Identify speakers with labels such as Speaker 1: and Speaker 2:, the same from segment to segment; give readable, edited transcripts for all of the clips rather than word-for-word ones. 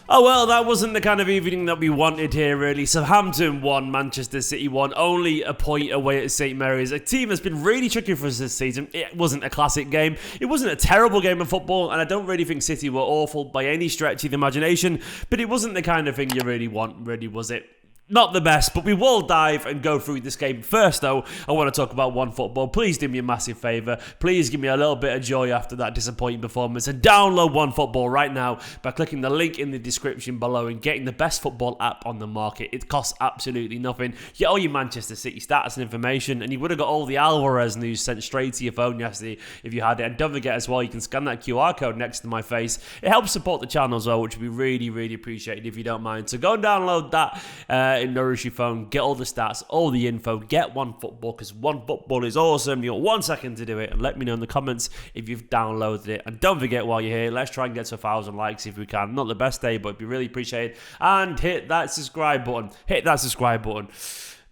Speaker 1: Oh, well, that wasn't the kind of evening that we wanted here, really. Southampton won, Manchester City won, only a point away at St Mary's. A team that's been really tricky for us this season. It wasn't a classic game. It wasn't a terrible game of football, and I don't really think City were awful by any stretch of the imagination, but it wasn't the kind of thing you really want, really, was it? Not the best, but we will dive and go through this game. First, though, I want to talk about OneFootball. Please do me a massive favour. Please give me a little bit of joy after that disappointing performance. And download OneFootball right now by clicking the link in the description below and getting the best football app on the market. It costs absolutely nothing. You get all your Manchester City stats and information, and you would have got all the Alvarez news sent straight to your phone yesterday if you had it. And don't forget as well, you can scan that QR code next to my face. It helps support the channel as well, which would be really, really appreciated if you don't mind. So go and download that. Nourish your phone, get all the stats, all the info, get OneFootball, because OneFootball is awesome. You got 1 second to do it, and let me know in the comments if you've downloaded it. And don't forget, while you're here, let's try and get to 1,000 likes if we can. Not the best day, but it'd be really appreciated. And hit that subscribe button.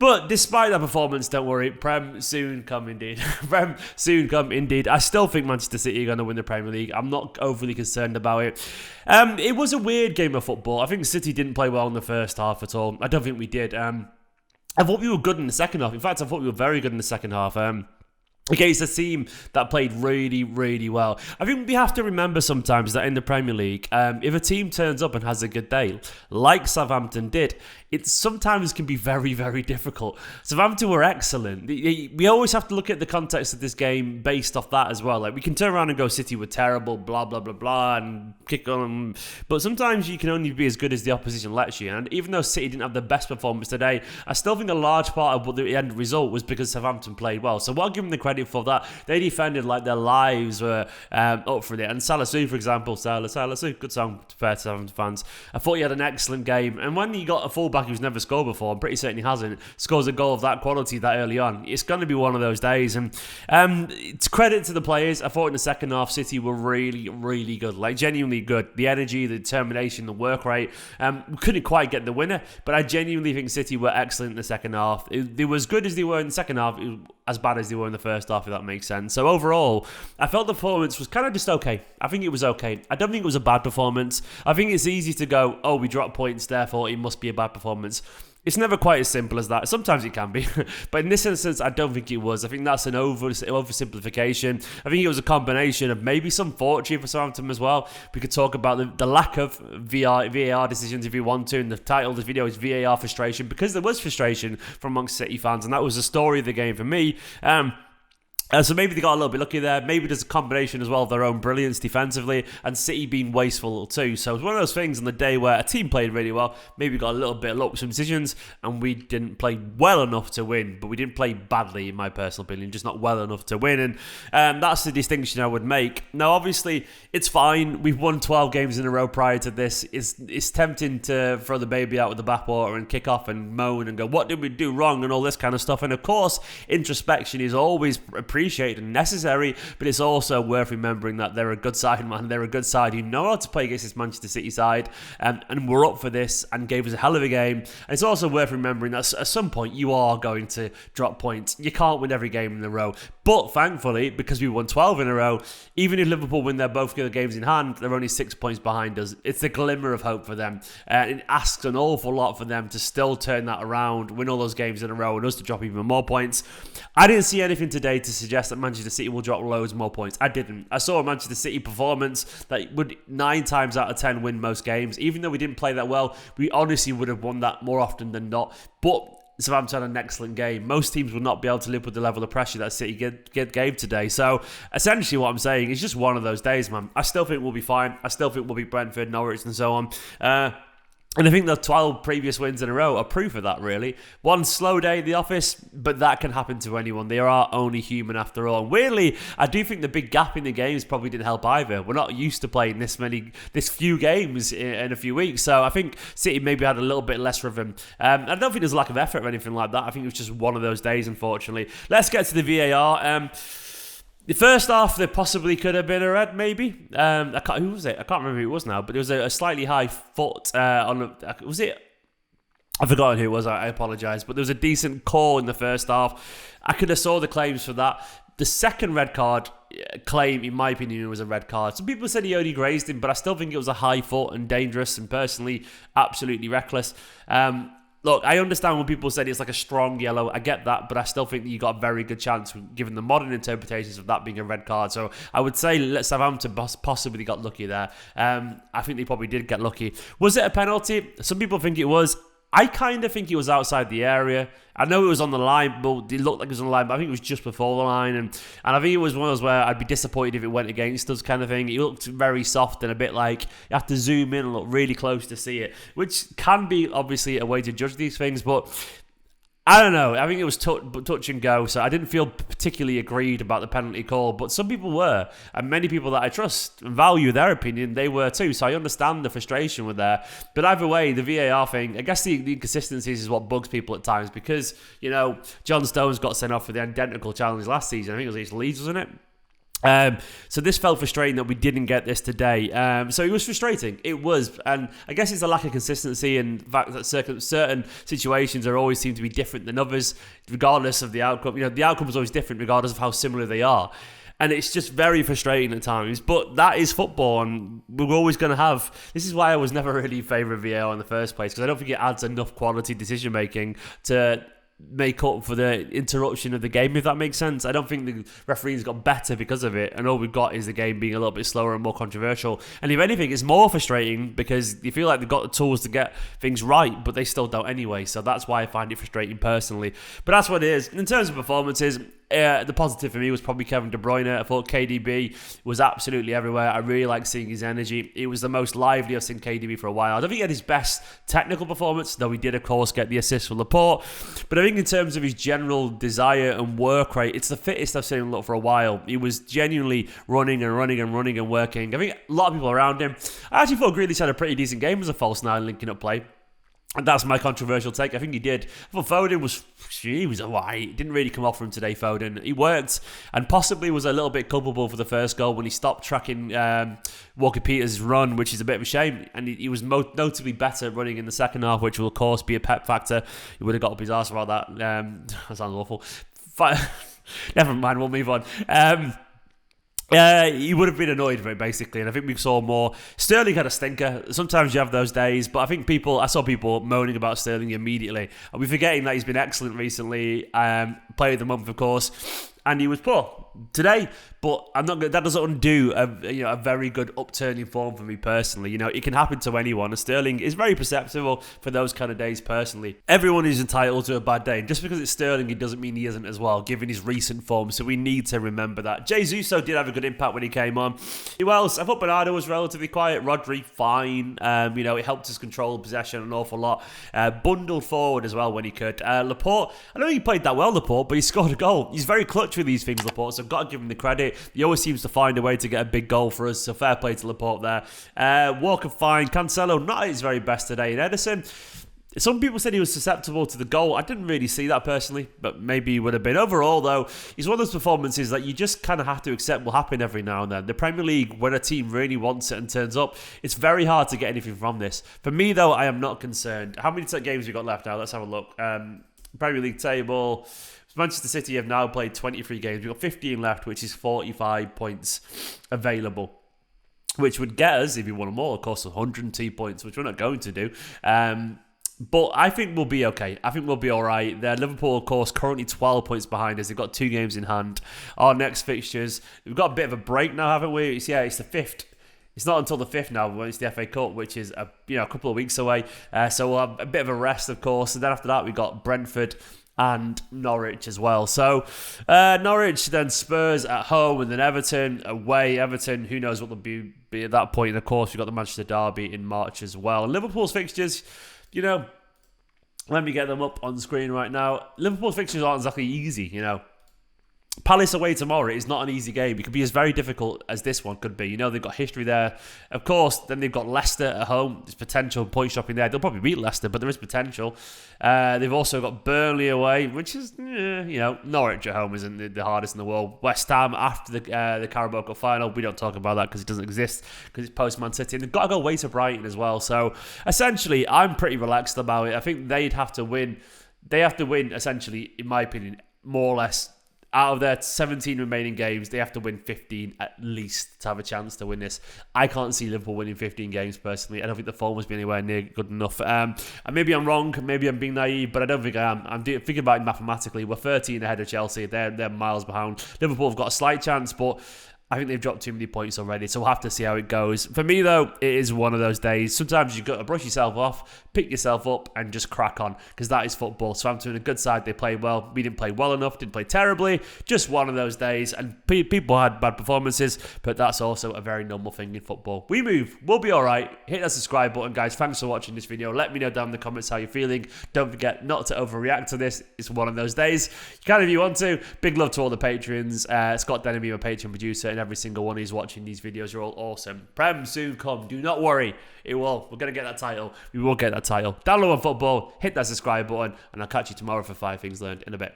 Speaker 1: But despite that performance, don't worry, Prem soon come indeed. Prem soon come indeed. I still think Manchester City are going to win the Premier League. I'm not overly concerned about it. It was a weird game of football. I think City didn't play well in the first half at all. I don't think we did. I thought we were good in the second half. In fact, I thought we were very good in the second half. Against a team that played really, really well. I think we have to remember sometimes that in the Premier League, if a team turns up and has a good day, like Southampton did, it sometimes can be very, very difficult. Southampton were excellent. We always have to look at the context of this game based off that as well. Like, we can turn around and go, City were terrible, blah, blah, blah, blah, and kick on them. But sometimes you can only be as good as the opposition lets you. And even though City didn't have the best performance today, I still think a large part of what the end result was because Southampton played well. So I'll give them the credit for that. They defended like their lives were up for it. And Salasu, for example, Salasu, good song fair to Southampton fans. I thought he had an excellent game. And when you got a fullback who's never scored before, I'm pretty certain he hasn't, scores a goal of that quality that early on, it's going to be one of those days. And it's credit to the players. I thought in the second half, City were really, really good. Like, genuinely good. The energy, the determination, the work rate. We couldn't quite get the winner, but I genuinely think City were excellent in the second half. They were as good as they were in the second half, as bad as they were in the first half, if that makes sense. So overall, I felt the performance was kind of just okay. I think it was okay. I don't think it was a bad performance. I think it's easy to go, oh, we dropped points, therefore it must be a bad performance. It's never quite as simple as that. Sometimes it can be. But in this instance, I don't think it was. I think that's an oversimplification. I think it was a combination of maybe some fortune for Southampton as well. We could talk about the lack of VAR decisions if you want to. And the title of this video is VAR frustration, because there was frustration from amongst City fans. And that was the story of the game for me. So maybe they got a little bit lucky there. Maybe there's a combination as well of their own brilliance defensively and City being wasteful too. So it's one of those things on the day where a team played really well. Maybe got a little bit of luck with some decisions and we didn't play well enough to win. But we didn't play badly, in my personal opinion. Just not well enough to win. And that's the distinction I would make. Now, obviously, it's fine. We've won 12 games in a row prior to this. It's tempting to throw the baby out with the bathwater and kick off and moan and go, what did we do wrong? And all this kind of stuff. And of course, introspection is always appreciated and necessary, but it's also worth remembering that they're a good side, man. They're a good side who know how to play against this Manchester City side, and we're up for this and gave us a hell of a game. And it's also worth remembering that at some point you are going to drop points. You can't win every game in a row, but thankfully, because we won 12 in a row, even if Liverpool win their both good games in hand, they're only 6 points behind us. It's a glimmer of hope for them. It asks an awful lot for them to still turn that around, win all those games in a row, and us to drop even more points. I didn't see anything today to suggest that Manchester City will drop loads more points. I didn't. I saw a Manchester City performance that would 9 times out of 10 win most games. Even though we didn't play that well, we honestly would have won that more often than not. But Southampton had an excellent game. Most teams will not be able to live with the level of pressure that City gave today. So essentially what I'm saying is just one of those days, man. I still think we'll be fine. I still think we'll be Brentford, Norwich and so on. And I think the 12 previous wins in a row are proof of that, really. One slow day in the office, but that can happen to anyone. They are only human after all. And weirdly, I do think the big gap in the games probably didn't help either. We're not used to playing this few games in a few weeks. So I think City maybe had a little bit less rhythm. I don't think there's a lack of effort or anything like that. I think it was just one of those days, unfortunately. Let's get to the VAR. The first half, there possibly could have been a red, maybe. Who was it? I can't remember who it was now, but there was a slightly high foot was it? I've forgotten who it was. I apologise. But there was a decent call in the first half. I could have saw the claims for that. The second red card, claim, in my opinion, it was a red card. Some people said he only grazed him, but I still think it was a high foot and dangerous, and personally, absolutely reckless. Look, I understand when people said it's like a strong yellow. I get that, but I still think that you got a very good chance given the modern interpretations of that being a red card. So I would say Southampton possibly got lucky there. I think they probably did get lucky. Was it a penalty? Some people think it was. I kind of think it was outside the area. I know it was on the line, but it looked like it was on the line, but I think it was just before the line. And I think it was one of those where I'd be disappointed if it went against us kind of thing. It looked very soft and a bit like you have to zoom in and look really close to see it, which can be obviously a way to judge these things. But I don't know. I think it was touch and go, so I didn't feel particularly agreed about the penalty call, but some people were, and many people that I trust and value their opinion, they were too, so I understand the frustration with there. But either way, the VAR thing, I guess the inconsistencies is what bugs people at times, because, John Stones got sent off for the identical challenge last season. I think it was against Leeds, wasn't it? So this felt frustrating that we didn't get this today. So it was frustrating. It was. And I guess it's a lack of consistency and the fact that certain situations always seem to be different than others, regardless of the outcome. The outcome is always different regardless of how similar they are. And it's just very frustrating at times. But that is football, and we're always going to have... This is why I was never really in favour of VAR in the first place, because I don't think it adds enough quality decision-making to make up for the interruption of the game, if that makes sense. I don't think the referees got better because of it, and all we've got is the game being a little bit slower and more controversial. And if anything, it's more frustrating because you feel like they've got the tools to get things right, but they still don't anyway. So that's why I find it frustrating personally. But that's what it is. In terms of performances, the positive for me was probably Kevin De Bruyne. I thought KDB was absolutely everywhere. I really like seeing his energy. It was the most lively I've seen KDB for a while. I don't think he had his best technical performance, though he did, of course, get the assist for Laporte. But I think in terms of his general desire and work rate, it's the fittest I've seen him look for a while. He was genuinely running and working. I think a lot of people around him. I actually thought Grealish had a pretty decent game as a false nine linking up play. And that's my controversial take. I think he did. I thought Foden was alright. Didn't really come off for him today, Foden. He worked and possibly was a little bit culpable for the first goal when he stopped tracking Walker Peters' run, which is a bit of a shame. And he was notably better running in the second half, which will, of course, be a pep factor. He would have got up his arse about that. That sounds awful. Never mind, we'll move on. He would have been annoyed with it, basically, and I think we saw more. Sterling had a stinker. Sometimes you have those days, but I think I saw people moaning about Sterling immediately. Are we forgetting that he's been excellent recently? Player of the month, of course, and he was poor today. But I'm not. That doesn't undo a very good upturn in form for me personally. It can happen to anyone. And Sterling is very perceptible for those kind of days. Personally, everyone is entitled to a bad day. And just because it's Sterling, it doesn't mean he isn't as well, given his recent form. So we need to remember that. Jesus did have a good impact when he came on. Who else? I thought Bernardo was relatively quiet. Rodri, fine. It helped us control possession an awful lot. Bundled forward as well when he could. Laporte, I don't think he played that well, Laporte, but he scored a goal. He's very clutch with these things, Laporte. So I've got to give him the credit. He always seems to find a way to get a big goal for us, so fair play to Laporte there. Walker fine. Cancelo not at his very best today. And Ederson, some people said he was susceptible to the goal. I didn't really see that personally, but maybe he would have been. Overall, though, he's one of those performances that you just kind of have to accept will happen every now and then. The Premier League, when a team really wants it and turns up, it's very hard to get anything from this. For me, though, I am not concerned. How many games have we got left now? Let's have a look. Premier League table... Manchester City have now played 23 games. We've got 15 left, which is 45 points available, which would get us, if you want more, of course, 102 points, which we're not going to do. But I think we'll be okay. I think we'll be all right. Liverpool, of course, currently 12 points behind us. They've got 2 games in hand. Our next fixtures, we've got a bit of a break now, haven't we? It's the 5th. It's not until the 5th now when it's the FA Cup, which is a couple of weeks away. So we'll have a bit of a rest, of course. And then after that, we've got Brentford and Norwich as well. So Norwich, then Spurs at home, and then Everton away. Everton, who knows what they'll be at that point. And of course, you've got the Manchester Derby in March as well. And Liverpool's fixtures, let me get them up on screen right now. Liverpool's fixtures aren't exactly easy, Palace away tomorrow is not an easy game. It could be as very difficult as this one could be. They've got history there. Of course, then they've got Leicester at home. There's potential point shopping there. They'll probably beat Leicester, but there is potential. They've also got Burnley away, which is, Norwich at home isn't the hardest in the world. West Ham after the Carabao Cup final. We don't talk about that because it doesn't exist, because it's post-Man City. And they've got to go away to Brighton as well. So, essentially, I'm pretty relaxed about it. I think they'd have to win. They have to win, essentially, in my opinion, more or less out of their 17 remaining games, they have to win 15 at least to have a chance to win this. I can't see Liverpool winning 15 games personally. I don't think the form has been anywhere near good enough. And maybe I'm wrong, maybe I'm being naive, but I don't think I am. I'm thinking about it mathematically. We're 13 ahead of Chelsea. They're miles behind. Liverpool have got a slight chance, but I think they've dropped too many points already, so we'll have to see how it goes. For me, though, it is one of those days. Sometimes you've got to brush yourself off, pick yourself up, and just crack on, because that is football. Southampton, a good side, they played well. We didn't play well enough, didn't play terribly. Just one of those days, and people had bad performances, but that's also a very normal thing in football. We move. We'll be all right. Hit that subscribe button, guys. Thanks for watching this video. Let me know down in the comments how you're feeling. Don't forget not to overreact to this. It's one of those days. You can if you want to. Big love to all the patrons. Scott Denby, my Patreon producer, and every single one who's watching these videos. You're all awesome. Prem soon come. Do not worry. It will. We're going to get that title. We will get that title. Download on football. Hit that subscribe button. And I'll catch you tomorrow for 5 Things Learned in a bit.